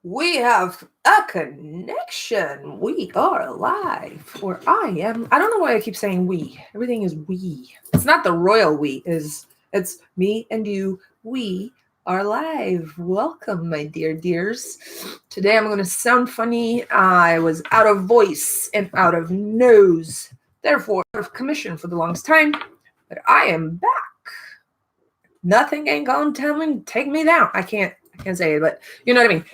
We have a connection. We are live. Or I am. I don't know why I keep saying we. Everything is we. It's not the royal we. It's me and you. We are live. Welcome, my dears. Today I'm going to sound funny. I was out of voice and out of nose. Therefore, out of commission for the longest time. But I am back. Nothing ain't gonna take me down. I can't say it, but you know what I mean.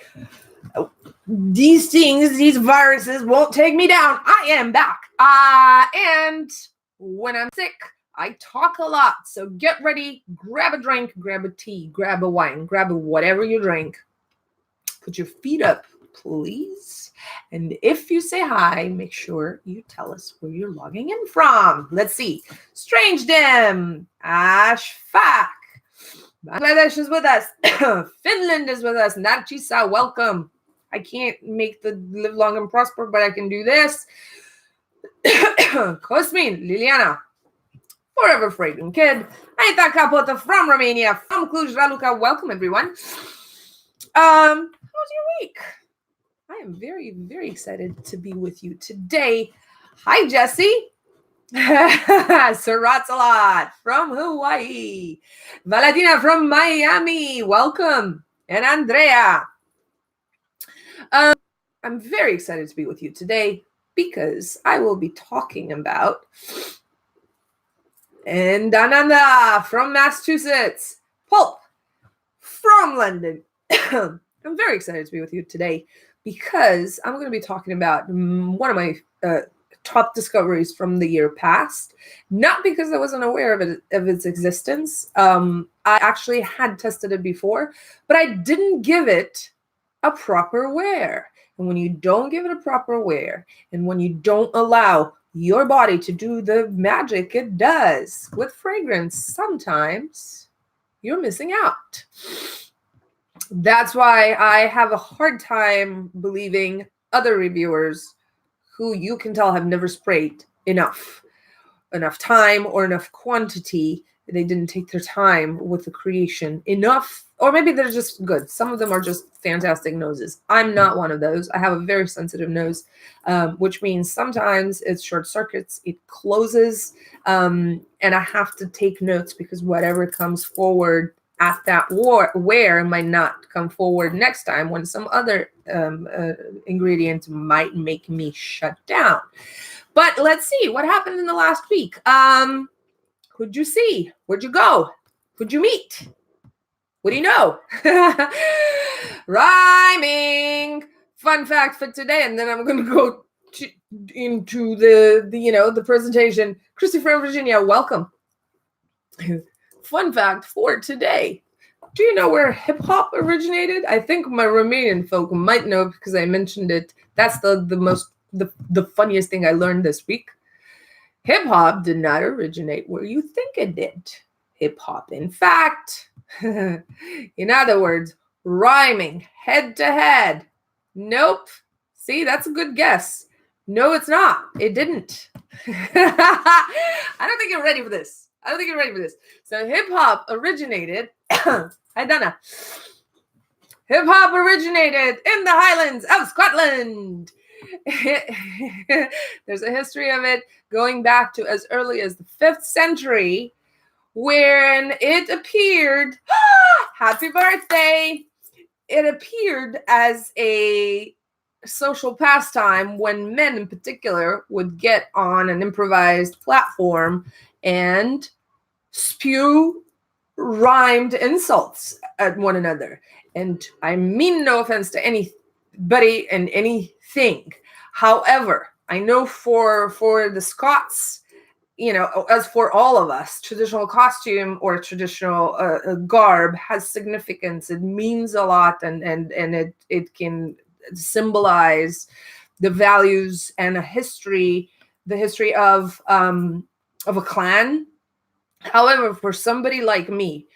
These things, these viruses won't take me down. I am back. And when I'm sick, I talk a lot. So get ready, grab a drink, grab a tea, grab a wine, grab whatever you drink. Put your feet up, please. And if you say hi, make sure you tell us where you're logging in from. Let's see. Strange Dim, Ashfaq. Bangladesh is with us. Finland is with us. Narcisa, welcome. I can't make the live long and prosper, but I can do this. Cosmin, Liliana, Forever Fragrant Kid. Aita Capota from Romania, from Cluj, Raluca. Welcome, everyone. How's your week? I am very, very excited to be with you today. Hi, Jesse. Saratsalat from Hawaii. Valentina from Miami. Welcome. And Andrea. I'm very excited to be with you today because I will be talking about Ananda from Massachusetts. Pulp from London. I'm very excited to be with you today because I'm going to be talking about one of my top discoveries from the year past, not because I wasn't aware of its existence. I actually had tested it before, but I didn't give it a proper wear. And when you don't give it a proper wear, and when you don't allow your body to do the magic it does with fragrance, sometimes you're missing out. That's why I have a hard time believing other reviewers who you can tell have never sprayed enough time or enough quantity. They didn't take their time with the creation enough, or maybe they're just good. Some of them are just fantastic noses. I'm not one of those. I have a very sensitive nose, which means sometimes it short circuits, it closes, and I have to take notes because whatever comes forward at that wear might not come forward next time when some other ingredient might make me shut down. But let's see what happened in the last week. Who'd you see? Where'd you go? Who'd you meet? What do you know? Rhyming. Fun fact for today, and then I'm going to go into the presentation. Krizia from Virginia, welcome. Fun fact for today. Do you know where hip hop originated? I think my Romanian folk might know because I mentioned it. That's the funniest thing I learned this week. Hip hop did not originate where you think it did. Hip hop, in fact, in other words, rhyming head to head. Nope. See, that's a good guess. No, it's not. It didn't. I don't think you're ready for this. So hip hop originated. Hi, Donna. Hip hop originated in the Highlands of Scotland. There's a history of it going back to as early as the 5th century, when it appeared, happy birthday, it appeared as a social pastime when men in particular would get on an improvised platform and spew rhymed insults at one another. And I mean no offense to anybody and anything. However, I know for the Scots, as for all of us, traditional costume or traditional garb has significance. It means a lot, and it can symbolize the values and the history of a clan. However, for somebody like me,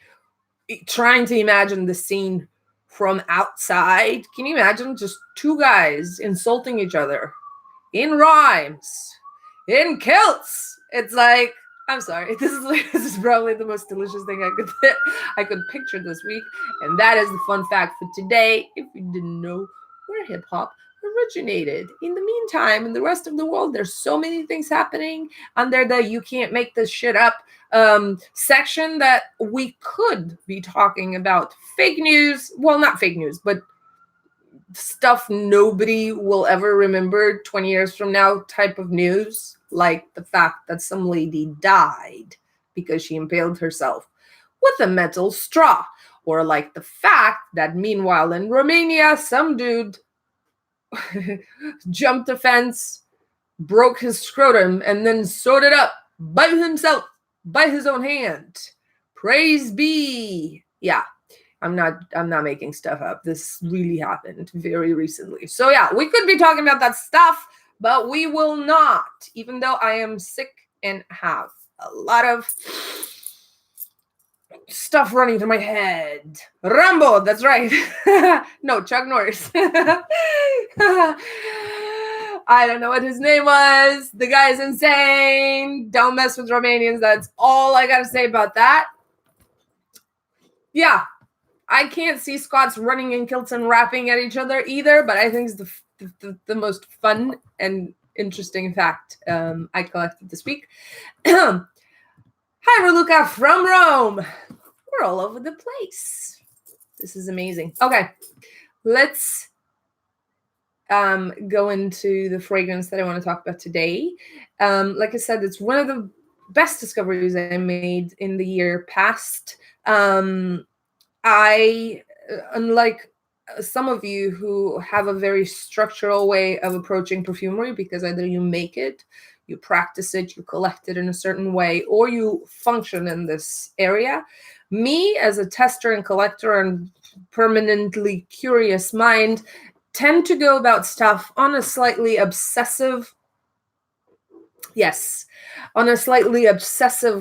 trying to imagine the scene from outside, can you imagine just two guys insulting each other in rhymes, in kilts? It's like, I'm sorry, this is probably the most delicious thing I could picture this week, and that is the fun fact for today. If you didn't know, where hip hop originated. In the meantime, in the rest of the world, there's so many things happening under the "you can't make this shit up" section that we could be talking about fake news. Well, not fake news, but stuff nobody will ever remember 20 years from now type of news, like the fact that some lady died because she impaled herself with a metal straw, or like the fact that meanwhile in Romania, some dude jumped a fence, broke his scrotum, and then sewed it up by himself, by his own hand. Praise be. Yeah. I'm not making stuff up. This really happened very recently. So yeah, we could be talking about that stuff, but we will not, even though I am sick and have a lot of stuff running through my head. Rambo, that's right. No, Chuck Norris. I don't know what his name was. The guy's insane. Don't mess with Romanians. That's all I gotta say about that. Yeah. I can't see Scots running in kilts and rapping at each other either, but I think it's the most fun and interesting fact I collected this week. Hi, Raluca from Rome. We're all over the place. This is amazing. Okay, let's go into the fragrance that I want to talk about today. Like I said, it's one of the best discoveries I made in the year past. I, unlike some of you who have a very structural way of approaching perfumery, because either you make it, you practice it, you collect it in a certain way, or you function in this area. Me, as a tester and collector and permanently curious mind, tend to go about stuff on a slightly obsessive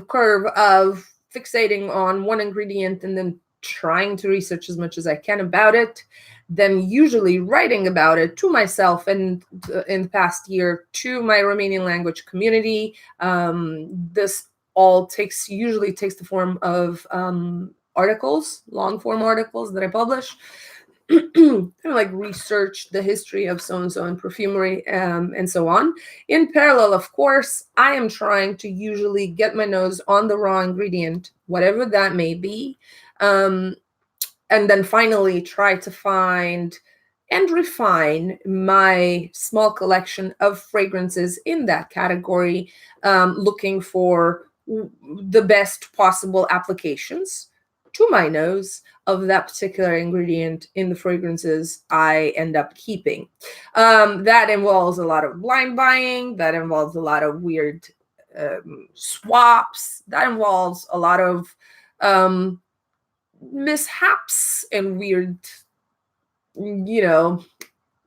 curve of fixating on one ingredient and then trying to research as much as I can about it, then usually writing about it to myself and in the past year to my Romanian language community. This all usually takes the form of articles, long form articles that I publish. Kind of like research the history of so-and-so in perfumery and so on. In parallel, of course, I am trying to usually get my nose on the raw ingredient, whatever that may be, and then finally try to find and refine my small collection of fragrances in that category, looking for the best possible applications to my nose of that particular ingredient in the fragrances I end up keeping. That involves a lot of blind buying. That involves a lot of weird swaps. That involves a lot of mishaps and weird,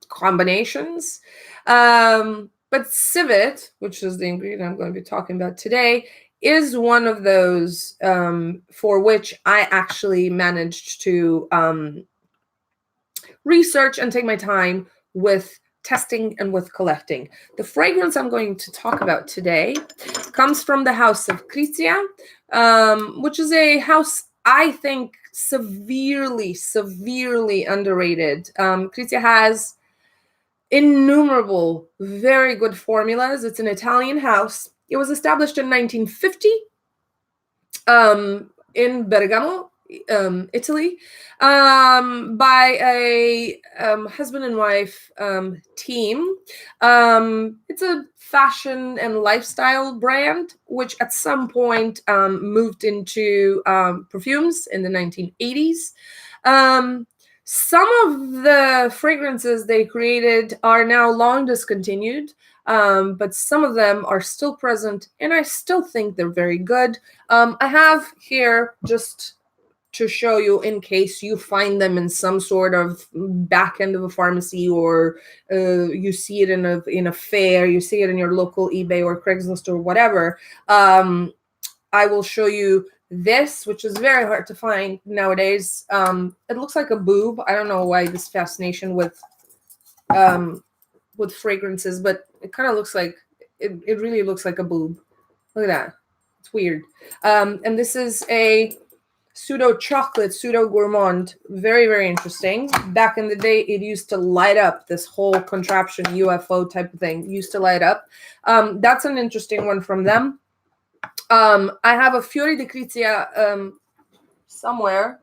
combinations. But CIVET, which is the ingredient I'm going to be talking about today, is one of those for which I actually managed to research and take my time with testing and with collecting. The fragrance I'm going to talk about today comes from the house of Krizia, which is a house I think severely underrated. Krizia has innumerable very good formulas. It's an Italian house. It was established in 1950 in Bergamo, Italy, by a husband and wife team. It's a fashion and lifestyle brand, which at some point moved into perfumes in the 1980s. Some of the fragrances they created are now long discontinued, but some of them are still present, and I still think they're very good. I have here, just to show you in case you find them in some sort of back end of a pharmacy, or you see it in a fair, you see it in your local eBay or Craigslist or whatever. I will show you this, which is very hard to find nowadays. It looks like a boob. I don't know why this fascination with fragrances, but it kind of looks like it really looks like a boob. Look at that. It's weird. And this is a pseudo chocolate, pseudo gourmand. Very, very interesting. Back in the day, it used to light up. This whole contraption, UFO type of thing, used to light up. That's an interesting one from them. I have a Fiori di Krizia somewhere.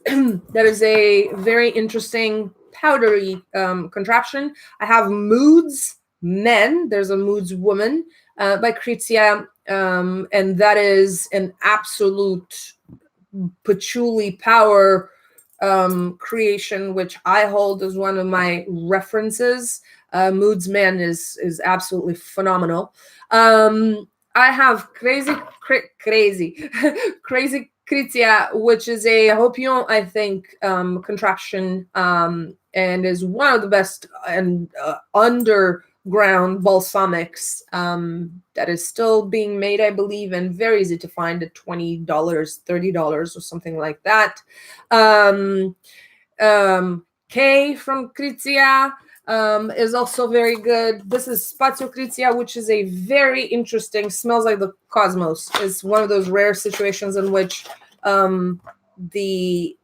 That is a very interesting powdery contraption. I have Moods Men. There's a Moods Woman by Krizia, and that is an absolute patchouli power creation, which I hold as one of my references. Moods Men is absolutely phenomenal. I have crazy Krizia, which is a Hopion, I think, contraption, and is one of the best and underground balsamics that is still being made, I believe, and very easy to find at $20, $30 or something like that. K from Krizia is also very good. This is Spazio Krizia, which is a very interesting, smells like the cosmos. It's one of those rare situations in which the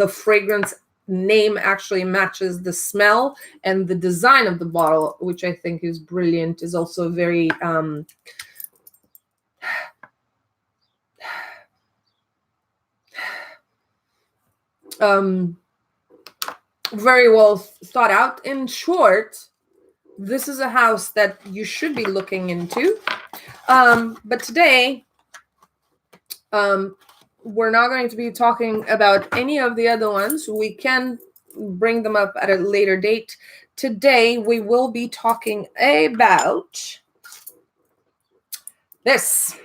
fragrance name actually matches the smell, and the design of the bottle, which I think is brilliant, is also very very well thought out. In short, this is a house that you should be looking into. But today, we're not going to be talking about any of the other ones. We can bring them up at a later date. Today, we will be talking about this.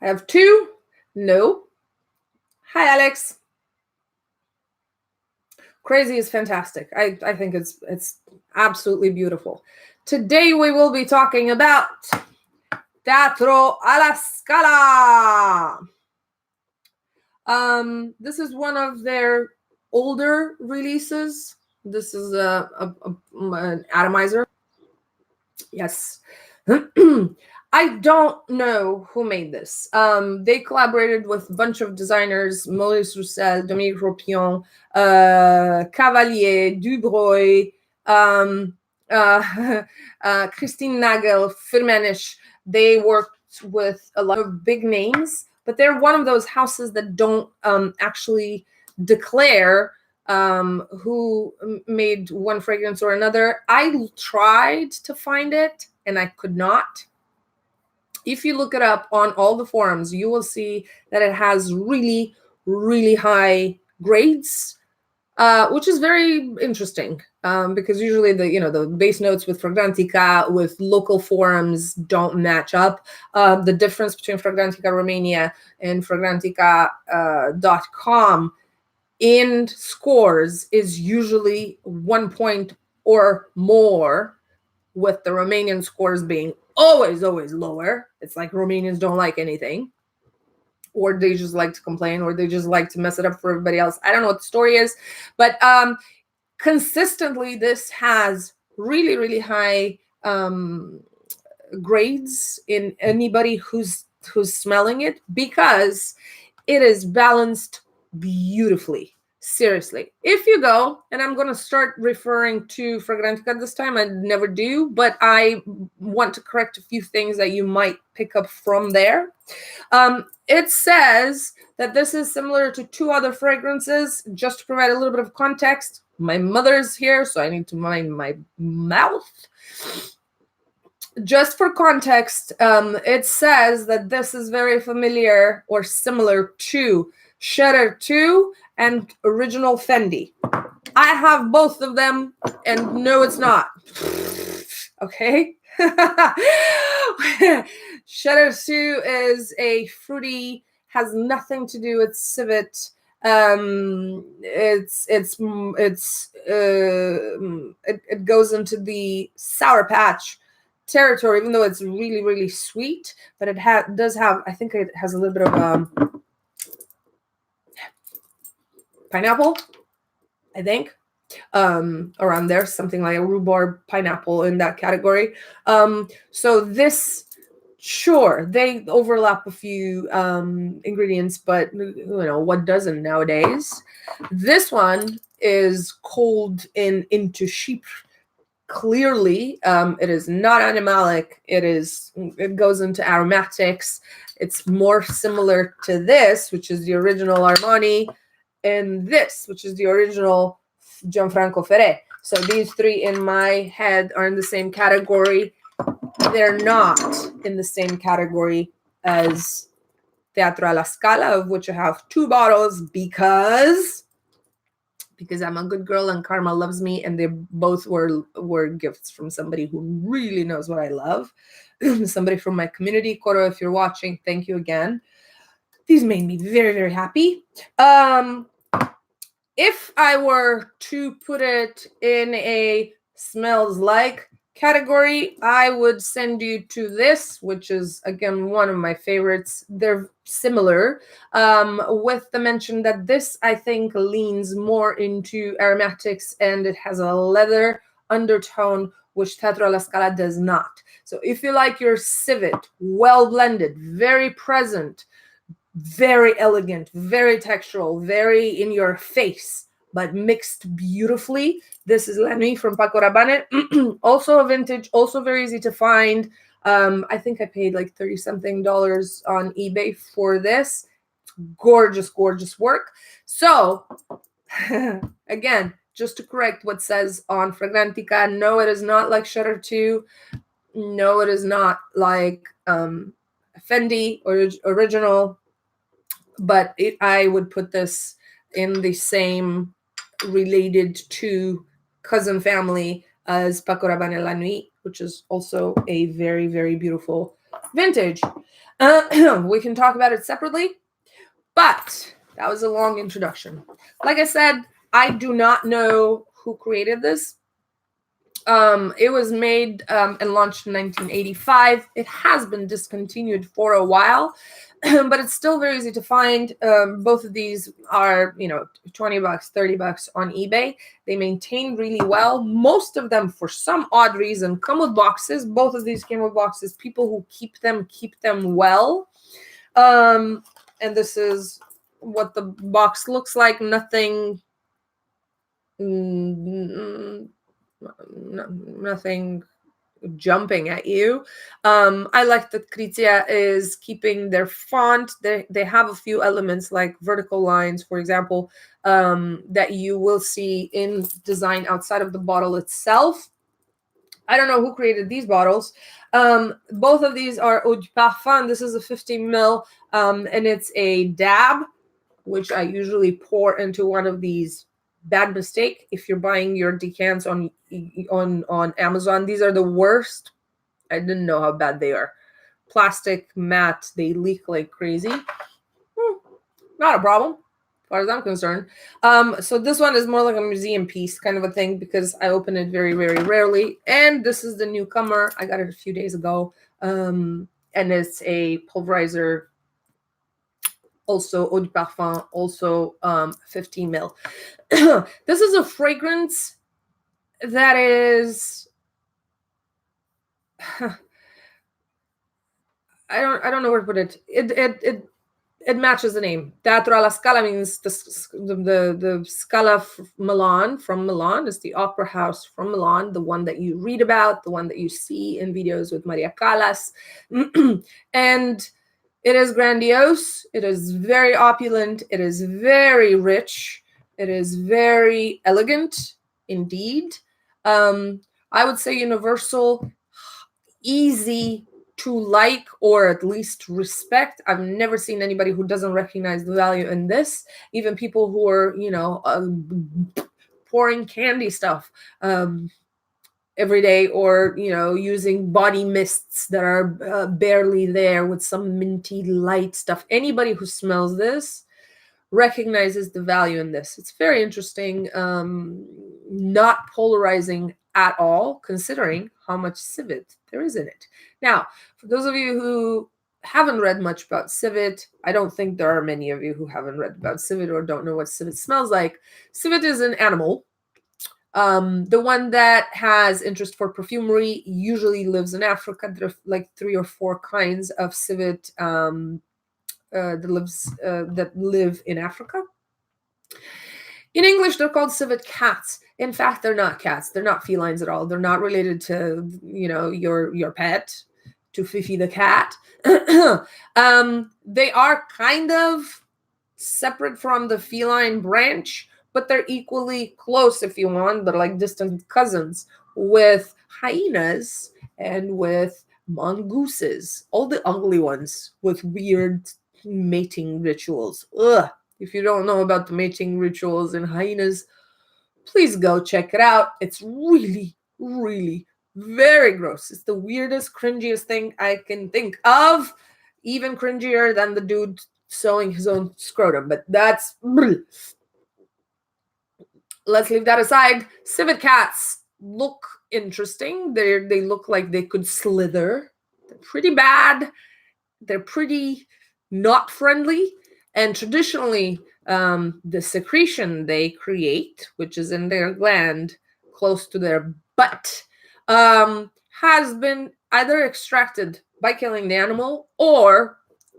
I have two. No. Hi, Alex. Crazy is fantastic. I think it's absolutely beautiful. Today we will be talking about Teatro alla Scala. This is one of their older releases. This is an atomizer. Yes. I don't know who made this. They collaborated with a bunch of designers: Maurice Roussel, Dominique Ropion, Cavalier, Dubreuil, Christine Nagel, Firmenich. They worked with a lot of big names, but they're one of those houses that don't actually declare who made one fragrance or another. I tried to find it and I could not. If you look it up on all the forums, you will see that it has really, really high grades, which is very interesting, because usually the base notes with Fragrantica, with local forums, don't match up. The difference between Fragrantica Romania and Fragrantica.com in scores is usually 1 point or more, with the Romanian scores being always lower. It's like Romanians don't like anything, or they just like to complain, or they just like to mess it up for everybody else. I don't know what the story is, but consistently this has really, really high grades in anybody who's smelling it, because it is balanced beautifully. Seriously, if you go, and I'm going to start referring to Fragrantica this time, I never do, but I want to correct a few things that you might pick up from there. It says that this is similar to two other fragrances. Just to provide a little bit of context, my mother's here, so I need to mind my mouth. Just for context, it says that this is very familiar or similar to Cheddar 2 and Original Fendi. I have both of them, and no, it's not. Okay? Cheddar 2 is a fruity, has nothing to do with CIVET. It goes into the Sour Patch territory, even though it's really, really sweet, but it does have, I think it has a little bit of pineapple, I think, around there, something like a rhubarb pineapple in that category. So this Sure, they overlap a few ingredients, but what doesn't nowadays? This one is cold into sheep. Clearly, it is not animalic. It goes into aromatics. It's more similar to this, which is the original Armani, and this, which is the original Gianfranco Ferré. So these three in my head are in the same category. They're not in the same category as Teatro alla Scala, of which I have 2 bottles because I'm a good girl and Karma loves me, and they both were gifts from somebody who really knows what I love. Somebody from my community. Coro, if you're watching, thank you again. These made me very, very happy. If I were to put it in a smells like category, I would send you to this, which is, again, one of my favorites. They're similar, with the mention that this, I think, leans more into aromatics, and it has a leather undertone, which Teatro alla Scala does not. So if you like your civet well blended, very present, very elegant, very textural, very in your face, but mixed beautifully, this is La Nuit from Paco Rabanne. Also a vintage, also very easy to find. I think I paid like $30-something on eBay for this. Gorgeous, gorgeous work. So again, just to correct what says on Fragrantica, no, it is not like Shutter 2. No, it is not like Fendi or original. But I would put this in the same related to cousin family as Paco Rabanne La Nuit, which is also a very, very beautiful vintage. We can talk about it separately, but that was a long introduction. Like I said, I do not know who created this. It was made and launched in 1985. It has been discontinued for a while, but it's still very easy to find. Both of these are, $20, $30 on eBay. They maintain really well. Most of them, for some odd reason, come with boxes. Both of these came with boxes. People who keep them well. And this is what the box looks like. Nothing jumping at you. I like that Krizia is keeping their font. They have a few elements like vertical lines, for example, that you will see in design outside of the bottle itself. I don't know who created these bottles. Both of these are Eau du Parfum. This is a 50 ml, and it's a dab, which I usually pour into one of these. Bad mistake if you're buying your decants on Amazon. These are the worst. I didn't know how bad they are. Plastic, matte, they leak like crazy. Not a problem, as far as I'm concerned. So this one is more like a museum piece kind of a thing because I open it very, very rarely. And this is the newcomer. I got it a few days ago. And it's a pulverizer. Also Eau du Parfum, also 15 ml. This is a fragrance that is I don't know where to put it. It matches the name. Teatro alla Scala means the Scala Milan, from Milan. Is the opera house from Milan, the one that you read about, the one that you see in videos with Maria Callas. And it is grandiose. It is very opulent. It is very rich. It is very elegant indeed. I would say universal, easy to like or at least respect. I've never seen anybody who doesn't recognize the value in this. Even people who are, pouring candy stuff every day, or using body mists that are barely there with some minty light stuff. Anybody who smells this recognizes the value in this. It's very interesting, not polarizing at all, considering how much civet there is in it. Now, for those of you who haven't read much about civet, I don't think there are many of you who haven't read about civet or don't know what civet smells like. Civet is an animal. The one that has interest for perfumery usually lives in Africa. There are like 3 or 4 kinds of civet that live in Africa. In English, they're called civet cats. In fact, they're not cats. They're not felines at all. They're not related to, your pet, to Fifi the cat. They are kind of separate from the feline branch, but they're equally close, if you want. They're like distant cousins with hyenas and with mongooses, all the ugly ones with weird mating rituals. Ugh. If you don't know about the mating rituals in hyenas, please go check it out. It's really, really very gross. It's the weirdest, cringiest thing I can think of. Even cringier than the dude sewing his own scrotum. But that's... Let's leave that aside. Civet cats look interesting. They look like they could slither. They're pretty bad. They're pretty not friendly. And traditionally, the secretion they create, which is in their gland close to their butt, has been either extracted by killing the animal or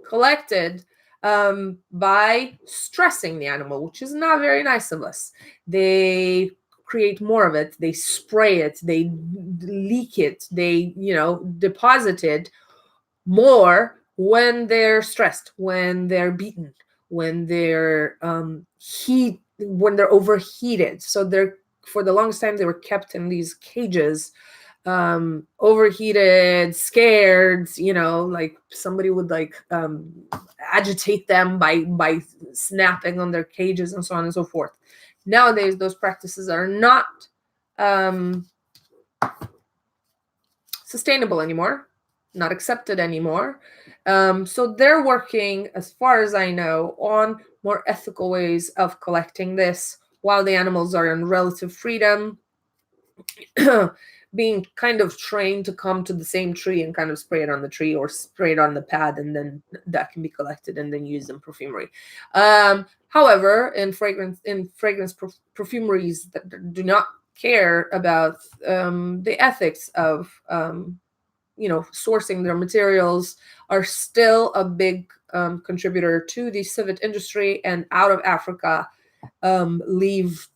collected by stressing the animal, which is not very nice of us. They create more of it. They spray it. They leak it. They, deposit it more when they're stressed, when they're beaten, when they're when they're overheated. So for the longest time they were kept in these cages, overheated, scared, like somebody would agitate them by snapping on their cages and so on and so forth. Nowadays those practices are not sustainable anymore, not accepted anymore. So they're working, as far as I know, on more ethical ways of collecting this while the animals are in relative freedom, being kind of trained to come to the same tree and kind of spray it on the tree or spray it on the pad, and then that can be collected and then used in perfumery. However, in fragrance perfumeries that do not care about the ethics of sourcing their materials, are still a big contributor to the civet industry, and out of Africa leave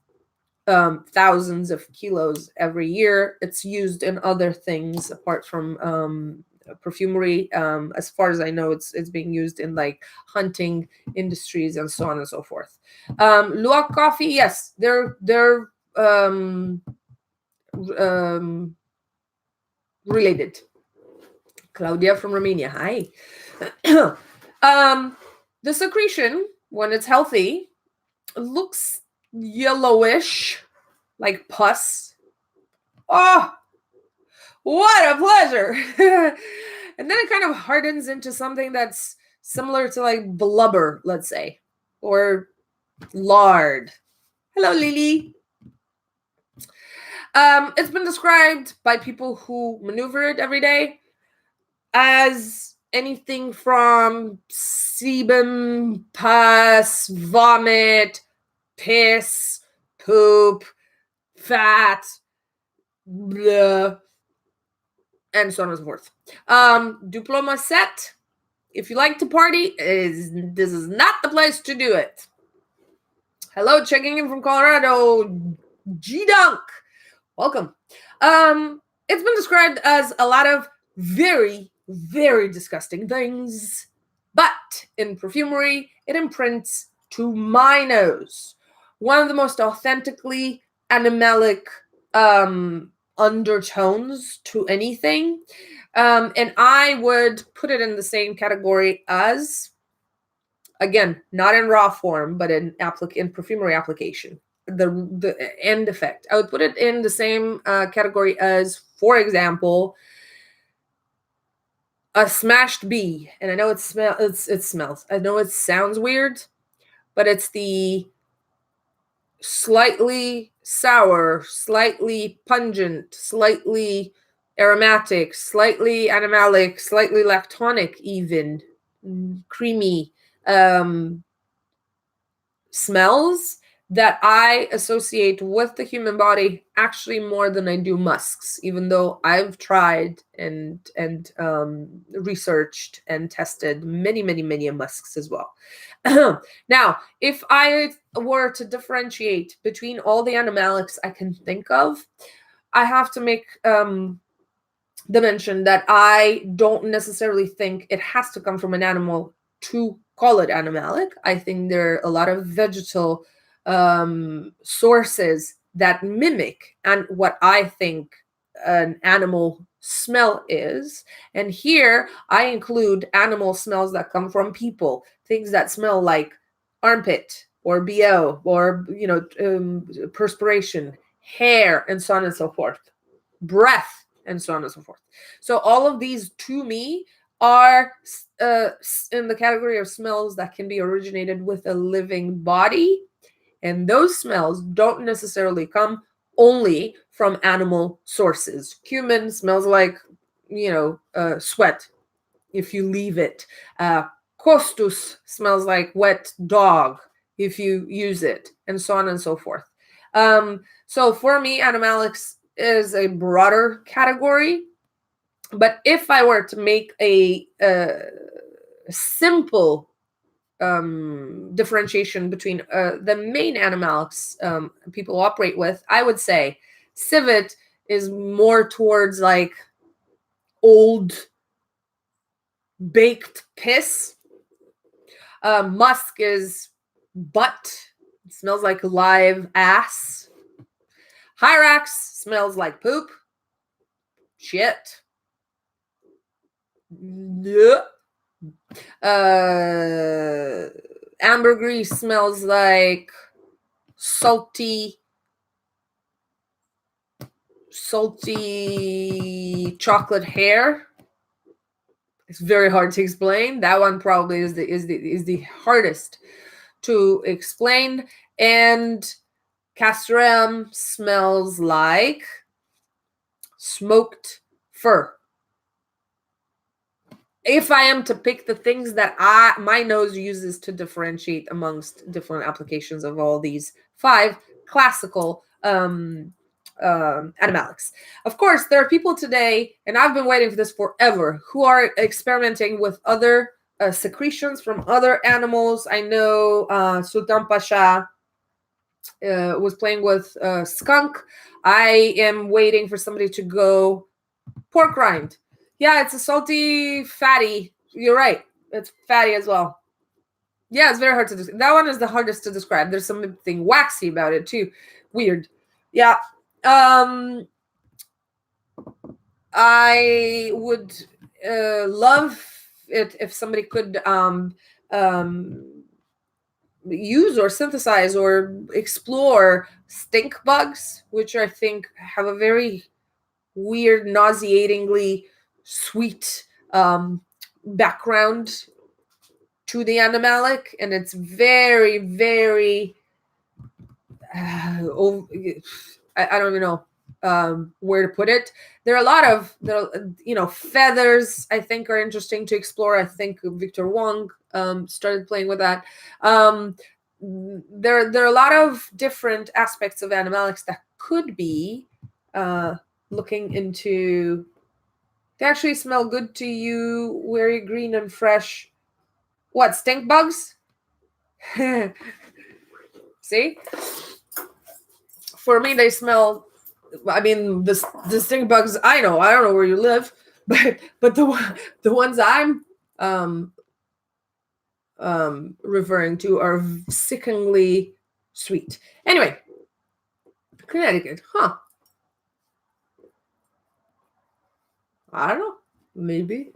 thousands of kilos every year. It's used in other things apart from perfumery. As far as I know, it's being used in like hunting industries and so on and so forth. Luwak coffee, yes, they're related. Claudia from Romania, hi. The secretion, when it's healthy, looks yellowish, like pus. Oh, what a pleasure. And then it kind of hardens into something that's similar to like blubber, let's say, or lard. Hello, Lily. It's been described by people who maneuver it every day as anything from sebum, pus, vomit, piss, poop, fat, blah, and so on and so forth. Diploma set. If you like to party, this is not the place to do it. Hello, checking in from Colorado, G-Dunk. Welcome. It's been described as a lot of very, very disgusting things, but in perfumery, it imprints to my nose one of the most authentically animalic undertones to anything. And I would put it in the same category as, again, not in raw form, but in perfumery application, the end effect. I would put it in the same category as, for example, a smashed bee. And I know it smells. I know it sounds weird, but it's the slightly sour, slightly pungent, slightly aromatic, slightly animalic, slightly lactonic, even creamy smells that I associate with the human body actually more than I do musks, even though I've tried and researched and tested many, many, many musks as well. Now, if I were to differentiate between all the animalics I can think of, I have to make the mention that I don't necessarily think it has to come from an animal to call it animalic. I think there are a lot of vegetal sources that mimic and what I think an animal smell is. And here I include animal smells that come from people, things that smell like armpit or BO or, you know, perspiration, hair, and so on and so forth, breath, and so on and so forth. So all of these, to me, are in the category of smells that can be originated with a living body. And those smells don't necessarily come only from animal sources. Cumin smells like, you know, sweat if you leave it. Costus smells like wet dog if you use it, and so on and so forth. So for me, animalics is a broader category. But if I were to make a simple differentiation between the main animalics people operate with, I would say civet is more towards like old baked piss. Musk is butt. It smells like live ass. Hyrax smells like poop. Shit. Yeah. Ambergris smells like salty chocolate hair. It's very hard to explain. That one probably is the hardest to explain. And castoreum smells like smoked fur. If I am to pick the things that my nose uses to differentiate amongst different applications of all these 5 classical animalics. Of course, there are people today, and I've been waiting for this forever, who are experimenting with other secretions from other animals. I know Sultan Pasha was playing with skunk. I am waiting for somebody to go pork rind. Yeah, it's a salty, fatty. You're right. It's fatty as well. Yeah, it's very hard to describe. That one is the hardest to describe. There's something waxy about it too. Weird. Yeah. I would love it if somebody could use or synthesize or explore stink bugs, which I think have a very weird, nauseatingly sweet background to the animalic, and it's very, very I don't even know where to put it. There are a lot of feathers I think are interesting to explore. I think Victor Wong started playing with that. There are a lot of different aspects of animalics that could be looking into. They actually smell good to you, very green and fresh. What, stink bugs? See? For me, they smell, I mean, the stink bugs, I don't know where you live, but the ones I'm referring to are sickeningly sweet. Anyway, Connecticut, huh? I don't know. Maybe.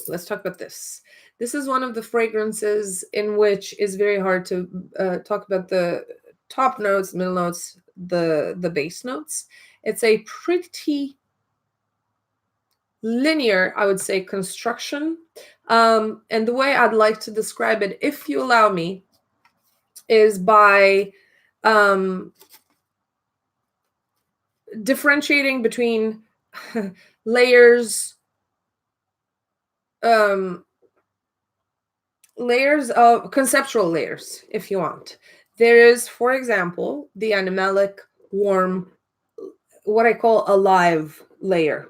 Let's talk about this. This is one of the fragrances in which is very hard to talk about the top notes, middle notes, the base notes. It's a pretty linear, I would say, construction. And the way I'd like to describe it, if you allow me, is by differentiating between layers layers of conceptual layers, if you want. There is, for example, the animalic warm, what I call a live layer.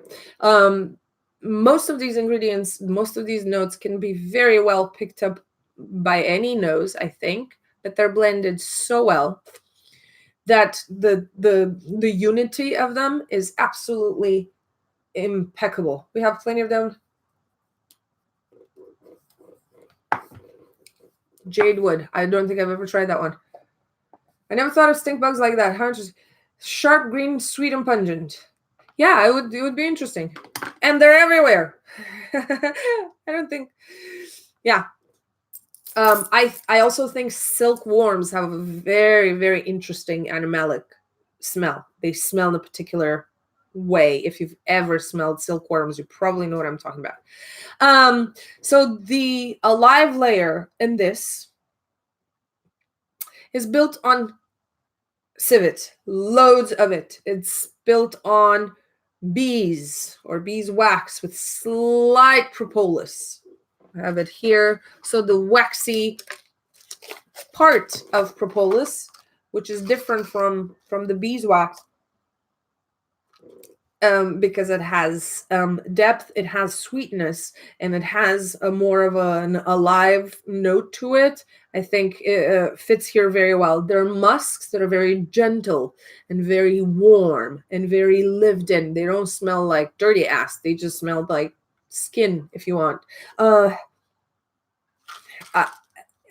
Most of these ingredients, most of these notes can be very well picked up by any nose, I think, but they're blended so well that the unity of them is absolutely impeccable. We have plenty of them. Jade wood. I don't think I've ever tried that one. I never thought of stink bugs like that. How interesting. Sharp green, sweet and pungent. Yeah, it would be interesting. And they're everywhere. I don't think. Yeah. I also think silkworms have a very, very interesting animalic smell. They smell in a particular way. If you've ever smelled silkworms, you probably know what I'm talking about. So the alive layer in this is built on civet, loads of it. It's built on bees or beeswax with slight propolis. I have it here. So the waxy part of propolis, which is different from the beeswax, because it has depth, it has sweetness, and it has a more of an alive note to it. I think it fits here very well. There are musks that are very gentle and very warm and very lived in. They don't smell like dirty ass. They just smell like skin, if you want.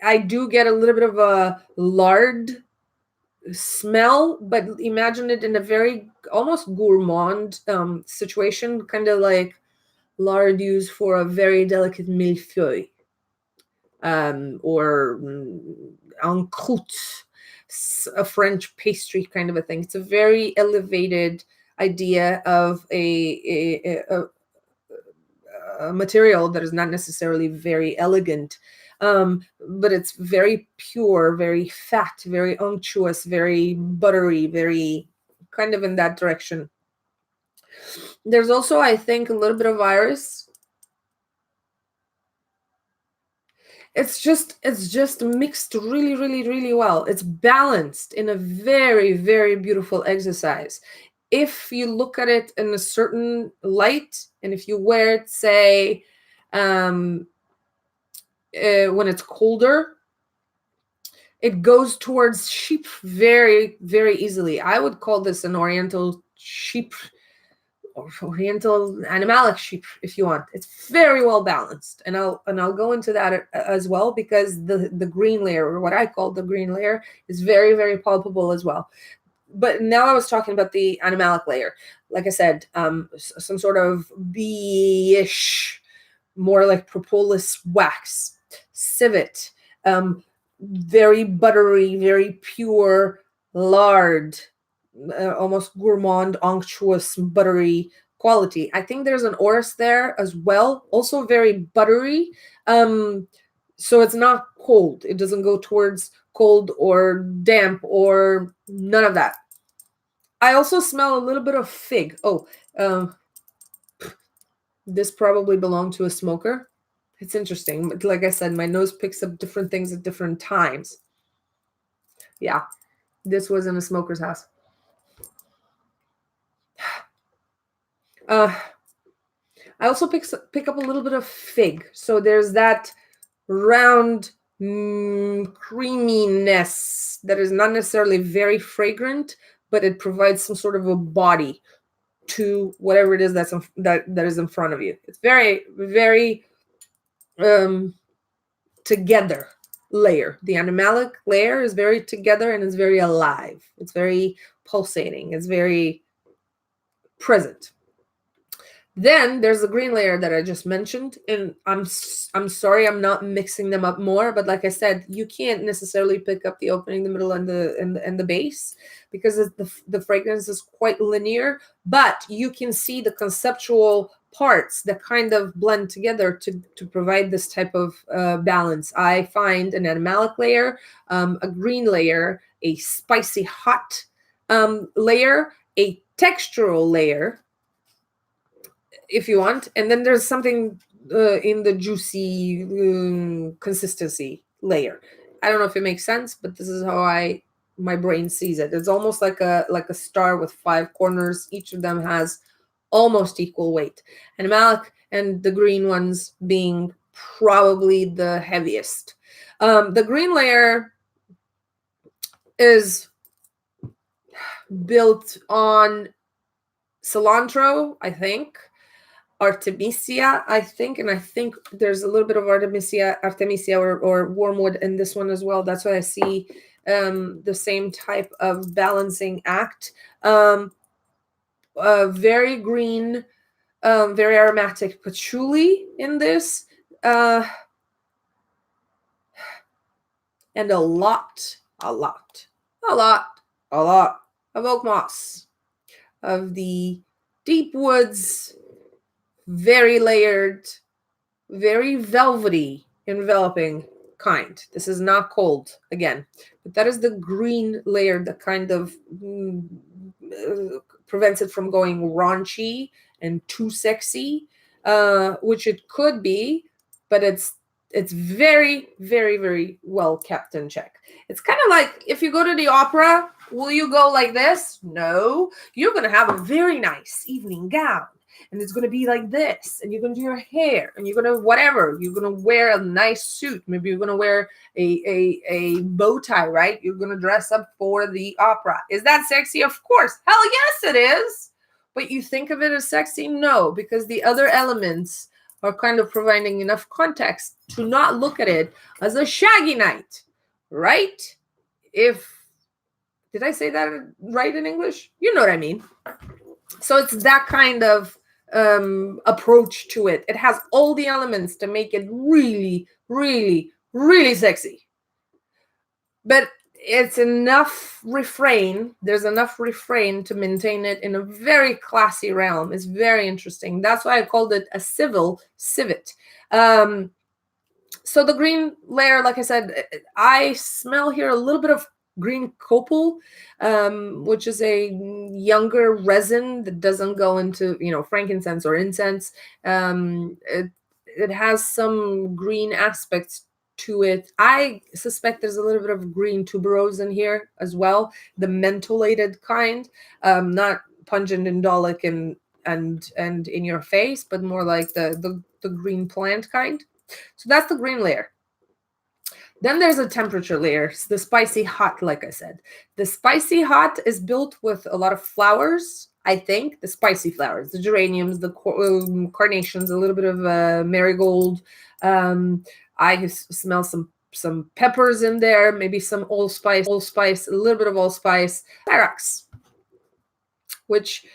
I do get a little bit of a lard smell, but imagine it in a very almost gourmand situation, kind of like lard used for a very delicate millefeuille, or en croûte, a French pastry kind of a thing. It's a very elevated idea of a material that is not necessarily very elegant, but it's very pure, very fat, very unctuous, very buttery, very kind of in that direction. There's also, I think, a little bit of iris. It's just mixed really, really, really well. It's balanced in a very, very beautiful exercise. If you look at it in a certain light, and if you wear it, say, when it's colder, it goes towards sheep very, very easily. I would call this an oriental sheep, or oriental animalic sheep, if you want. It's very well balanced, and I'll go into that as well, because the green layer, or what I call the green layer, is very, very palpable as well. But now I was talking about the animalic layer. Like I said, some sort of bee-ish, more like propolis wax, civet, very buttery, very pure lard, almost gourmand, unctuous, buttery quality. I think there's an orris there as well, also very buttery. So it's not cold. It doesn't go towards cold or damp or none of that. I also smell a little bit of fig. This probably belonged to a smoker. It's interesting. Like I said, my nose picks up different things at different times. Yeah, this was in a smoker's house. I also pick up a little bit of fig. So there's that round creaminess that is not necessarily very fragrant, but it provides some sort of a body to whatever it is that is in front of you. It's very, very together layer. The animalic layer is very together, and it's very alive. It's very pulsating. It's very present. Then there's the green layer that I just mentioned, and I'm sorry I'm not mixing them up more, but like I said, you can't necessarily pick up the opening, the middle, and the base, because the fragrance is quite linear, but you can see the conceptual parts that kind of blend together to provide this type of balance. I find an animalic layer, a green layer, a spicy hot layer, a textural layer, if you want, and then there's something in the juicy consistency layer. I don't know if it makes sense, but this is how my brain sees it. It's almost like a star with 5 corners. Each of them has almost equal weight. Animalic and the green ones being probably the heaviest. The green layer is built on cilantro, I think, Artemisia, I think, and I think there's a little bit of Artemisia or wormwood in this one as well. That's why I see the same type of balancing act. Very green, very aromatic patchouli in this, and a lot of oak moss, of the deep woods, very layered, very velvety, enveloping kind. This is not cold again, but that is the green layer that kind of prevents it from going raunchy and too sexy, which it could be, but it's very, very, very well kept in check. It's kind of like if you go to the opera, will you go like this? No, you're going to have a very nice evening gown. And it's going to be like this, and you're going to do your hair, and you're going to whatever. You're going to wear a nice suit. Maybe you're going to wear a bow tie, right? You're going to dress up for the opera. Is that sexy? Of course. Hell yes, it is. But you think of it as sexy? No, because the other elements are kind of providing enough context to not look at it as a shaggy night, right? Did I say that right in English? You know what I mean. So it's that kind of approach to it. It has all the elements to make it really, really, really sexy. But it's enough refrain. There's enough refrain to maintain it in a very classy realm. It's very interesting. That's why I called it a CIVET. So the green layer, like I said, I smell here a little bit of green copal, which is a younger resin that doesn't go into, frankincense or incense. It has some green aspects to it. I suspect there's a little bit of green tuberose in here as well, the mentholated kind, not pungent indolic and in your face, but more like the green plant kind. So that's the green layer. Then there's a temperature layer, the spicy hot, like I said. The spicy hot is built with a lot of flowers, I think, the spicy flowers, the geraniums, the carnations, a little bit of marigold. I smell some peppers in there, maybe some allspice, a little bit of allspice. Pyrax, which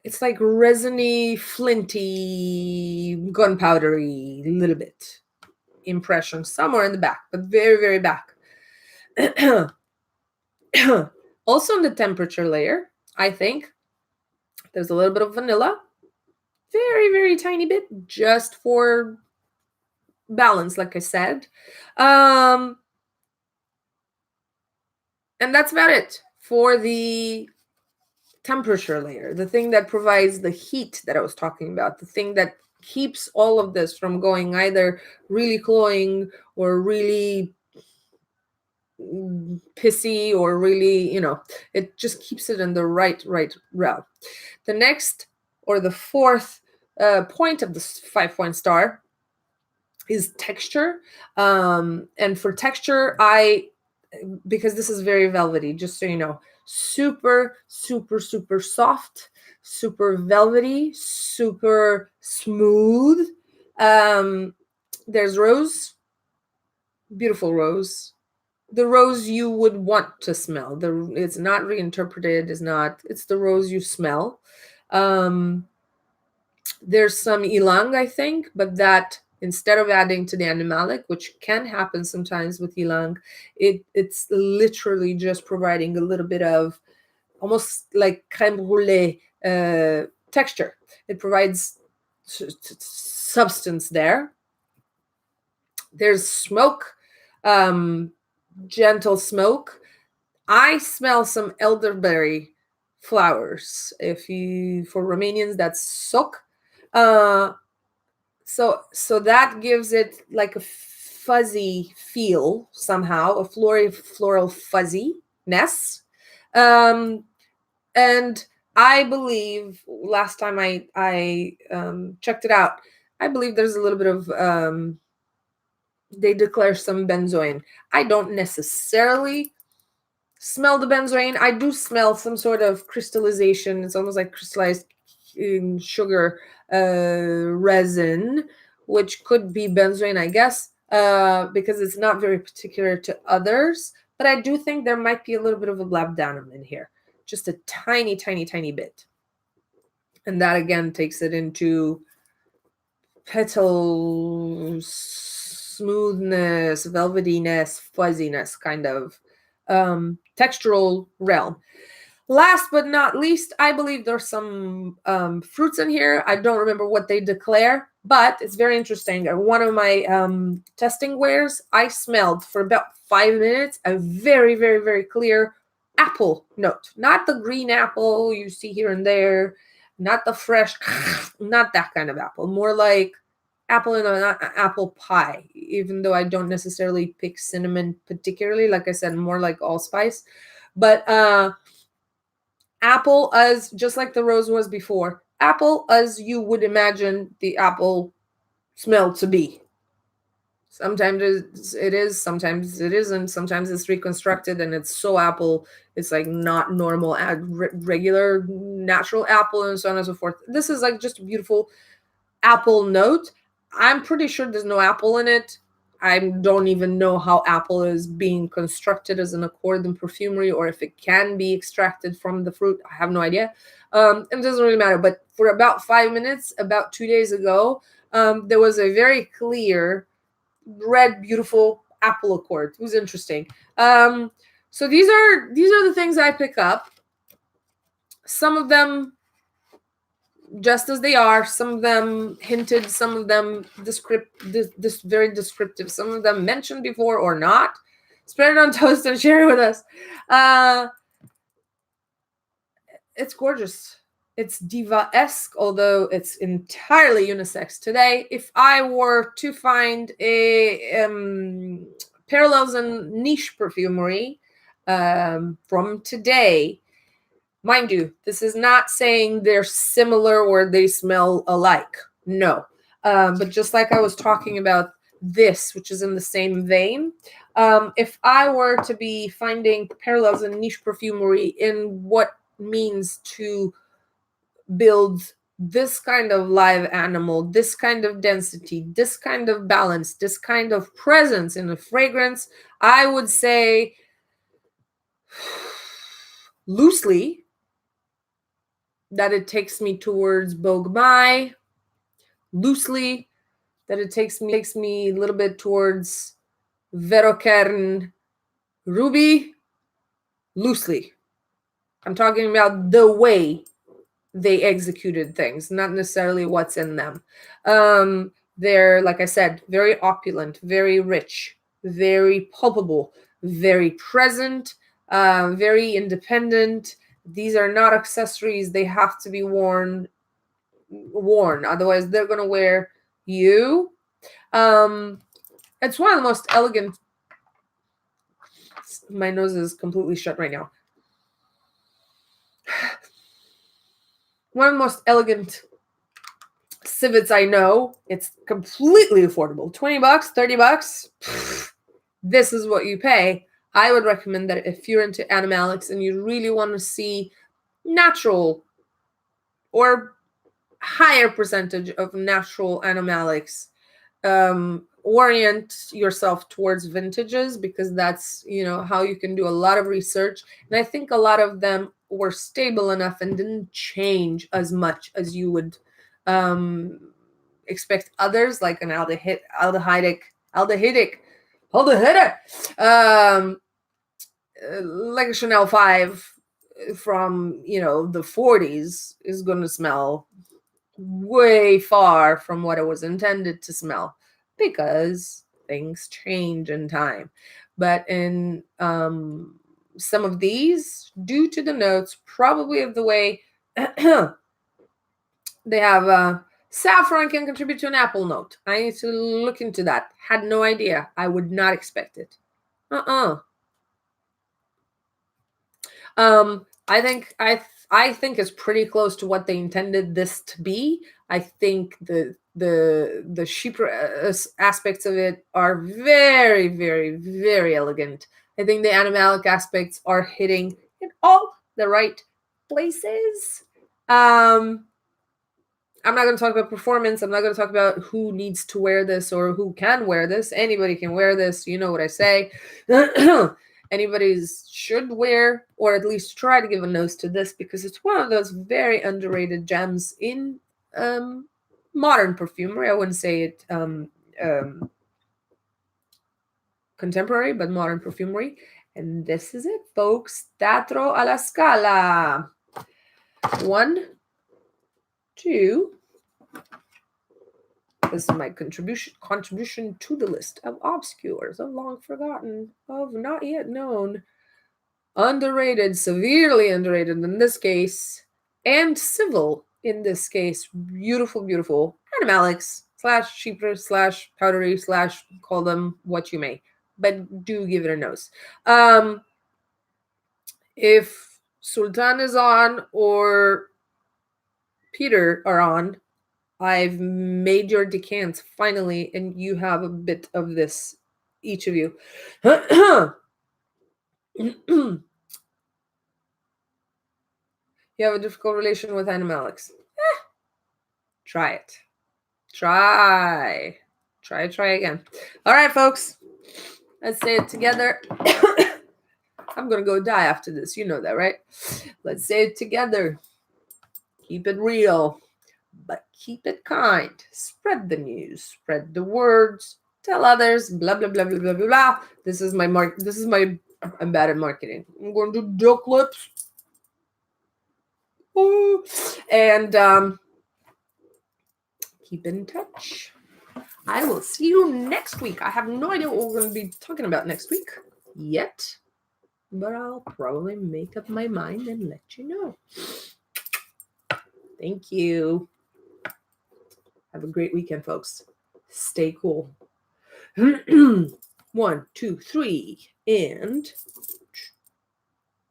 it's like resiny, flinty, gunpowdery, little bit impression somewhere in the back, but very, very back. Also in the temperature layer, I think there's a little bit of vanilla, very, very tiny bit, just for balance, like I said. And that's about it for the temperature layer, the thing that provides the heat that I was talking about, the thing that keeps all of this from going either really cloying or really pissy or really, it just keeps it in the right realm. The next, or the fourth point of this 5-point star is texture. And for texture, because this is very velvety, just so you know, super, super, super soft, super velvety, super smooth. There's rose, beautiful rose. The rose you would want to smell. It's not reinterpreted, it's the rose you smell. There's some ylang, I think, but that instead of adding to the animalic, which can happen sometimes with ylang, it's literally just providing a little bit of almost like crème brûlée texture. It provides substance there. There's smoke, gentle smoke. I smell some elderberry flowers. For Romanians, that's sok. So that gives it like a fuzzy feel somehow, a floral fuzziness. And I believe last time I checked it out, I believe there's a little bit of they declare some benzoin. I don't necessarily smell the benzoin. I do smell some sort of crystallization. It's almost like crystallized sugar resin, which could be benzoin, I guess, because it's not very particular to others. But I do think there might be a little bit of a labdanum in here, just a tiny, tiny, tiny bit. And that again takes it into petal smoothness, velvetyness, fuzziness kind of textural realm. Last but not least, I believe there's some fruits in here. I don't remember what they declare, but it's very interesting. One of my testing wares, I smelled for about 5 minutes a very, very, very clear apple note. Not the green apple you see here and there, not the fresh, not that kind of apple. More like apple in an apple pie, even though I don't necessarily pick cinnamon particularly. Like I said, more like allspice. But apple as just like the rose was before. Apple as you would imagine the apple smell to be. Sometimes it is, sometimes it isn't. Sometimes it's reconstructed and it's so apple, it's like not normal, regular, natural apple, and so on and so forth. This is like just a beautiful apple note. I'm pretty sure there's no apple in it. I don't even know how apple is being constructed as an accord in perfumery, or if it can be extracted from the fruit. I have no idea. It doesn't really matter. But for about 5 minutes, about 2 days ago, there was a very clear red, beautiful apple accord. It was interesting. So these are the things I pick up. Some of them just as they are, some of them hinted, some of them this very descriptive, some of them mentioned before or not. Spread it on toast and share it with us. It's gorgeous. It's diva-esque, although it's entirely unisex today. If I were to find a parallels in niche perfumery from today, mind you, this is not saying they're similar or they smell alike. No. But just like I was talking about this, which is in the same vein, if I were to be finding parallels in niche perfumery in what means to build this kind of live animal, this kind of density, this kind of balance, this kind of presence in a fragrance, I would say loosely that it takes me towards Bogue Mai, loosely that it takes me a little bit towards Verokern Ruby, loosely. I'm talking about the way they executed things, not necessarily what's in them. They're, like I said, very opulent, very rich, very palpable, very present, very independent. These are not accessories. They have to be worn. Otherwise, they're going to wear you. It's one of the most elegant. My nose is completely shut right now. One of the most elegant civets I know. It's completely affordable. $20, $30. This is what you pay. I would recommend that if you're into animalics and you really want to see natural or higher percentage of natural animalics, orient yourself towards vintages, because that's, how you can do a lot of research. And I think a lot of them were stable enough and didn't change as much as you would expect others, like an aldehydic, like a Chanel 5 from, the 40s is going to smell way far from what it was intended to smell, because things change in time. But in some of these, due to the notes, probably of the way they have Saffron can contribute to an apple note. I need to look into that. Had no idea. I would not expect it. I think it's pretty close to what they intended this to be. I think the sheep aspects of it are very, very, very elegant. I think the animalic aspects are hitting in all the right places. I'm not going to talk about performance. I'm not going to talk about who needs to wear this or who can wear this. Anybody can wear this. You know what I say. Anybody should wear, or at least try to give a nose to this, because it's one of those very underrated gems in modern perfumery. I wouldn't say it contemporary, but modern perfumery. And this is it, folks. Teatro alla Scala. 1, 2. This is my contribution to the list of obscures, of long forgotten, of not yet known, underrated, severely underrated in this case, and civil in this case. Beautiful, beautiful animalics / cheaper / powdery / call them what you may, but do give it a nose. If Sultan is on or Peter are on, I've made your decants finally, and you have a bit of this, each of you. You have a difficult relation with animalics. Try it. Try again. All right, folks. Let's say it together. I'm going to go die after this. You know that, right? Let's say it together. Keep it real, but keep it kind. Spread the news. Spread the words. Tell others. Blah, blah, blah, blah, blah, blah, blah. This is my I'm bad at marketing. I'm going to do duck lips. Ooh. And keep in touch. I will see you next week. I have no idea what we're going to be talking about next week yet, but I'll probably make up my mind and let you know. Thank you. Have a great weekend, folks. Stay cool. 1, 2, 3, and